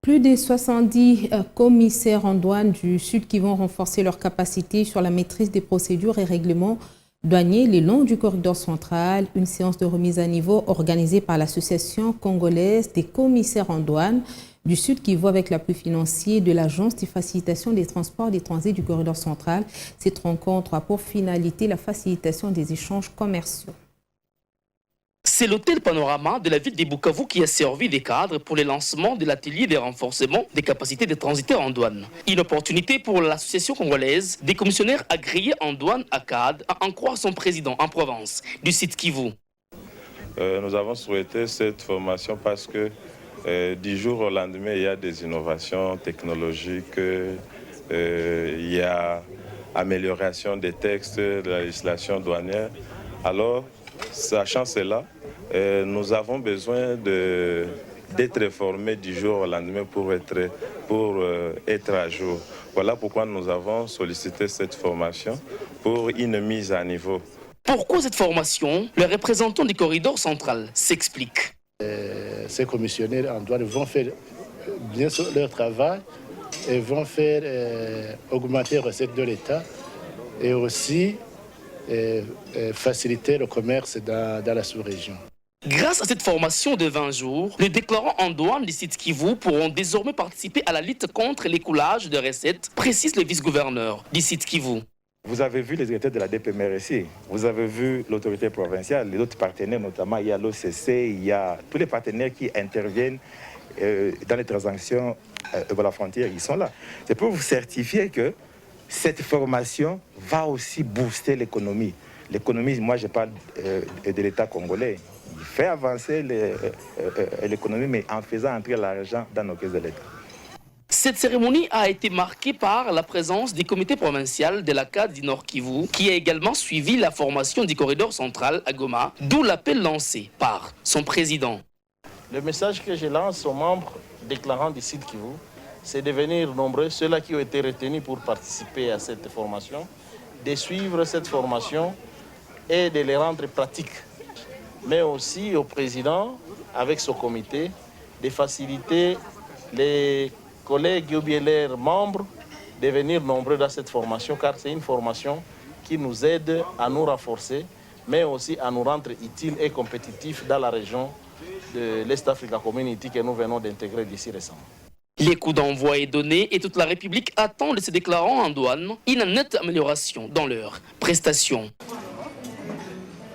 Plus de 70 commissaires en douane du Sud qui vont renforcer leur capacité sur la maîtrise des procédures et règlements douaniers le long du corridor central. Une séance de remise à niveau organisée par l'Association congolaise des commissaires en douane du Sud Kivu avec l'appui financier de l'Agence de facilitation des transports et des transits du corridor central. Cette rencontre a pour finalité la facilitation des échanges commerciaux. C'est l'hôtel Panorama de la ville de Bukavu qui a servi de cadre pour le lancement de l'atelier de renforcement des capacités des transitaires en douane. Une opportunité pour l'association congolaise des commissionnaires agréés en douane ACAD à en croire son président en province du site Kivu. Nous avons souhaité cette formation parce que du jour au lendemain, il y a des innovations technologiques, il y a amélioration des textes, de la législation douanière. Alors, sachant cela, nous avons besoin d'être formés du jour au lendemain pour être à jour. Voilà pourquoi nous avons sollicité cette formation pour une mise à niveau. Pourquoi cette formation? Le représentant du corridor central s'explique. Ces commissionnaires en douane vont faire bien leur travail et vont faire augmenter les recettes de l'État et aussi faciliter le commerce dans la sous-région. Grâce à cette formation de 20 jours, les déclarants en douane du site Kivu pourront désormais participer à la lutte contre l'écoulage de recettes, précise le vice-gouverneur du site Kivu. Vous avez vu les directeurs de la DPMRC, vous avez vu l'autorité provinciale, les autres partenaires, notamment il y a l'OCC, il y a tous les partenaires qui interviennent dans les transactions over la frontière, ils sont là. C'est pour vous certifier que cette formation va aussi booster l'économie. L'économie, moi je parle de l'État congolais. Il fait avancer l'économie, mais en faisant entrer l'argent dans nos caisses de l'État. Cette cérémonie a été marquée par la présence du comité provincial de l'ACAD du Nord Kivu, qui a également suivi la formation du corridor central à Goma, d'où l'appel lancé par son président. Le message que je lance aux membres déclarants du site Kivu, c'est de venir nombreux, ceux-là qui ont été retenus pour participer à cette formation, de suivre cette formation et de les rendre pratiques. Mais aussi au président, avec son comité, de faciliter les collègues ou bien leurs membres de venir nombreux dans cette formation, car c'est une formation qui nous aide à nous renforcer, mais aussi à nous rendre utiles et compétitifs dans la région de l'Est Africa Community que nous venons d'intégrer d'ici récemment. Les coups d'envoi est donné et toute la République attend de ces déclarants en douane une nette amélioration dans leurs prestations.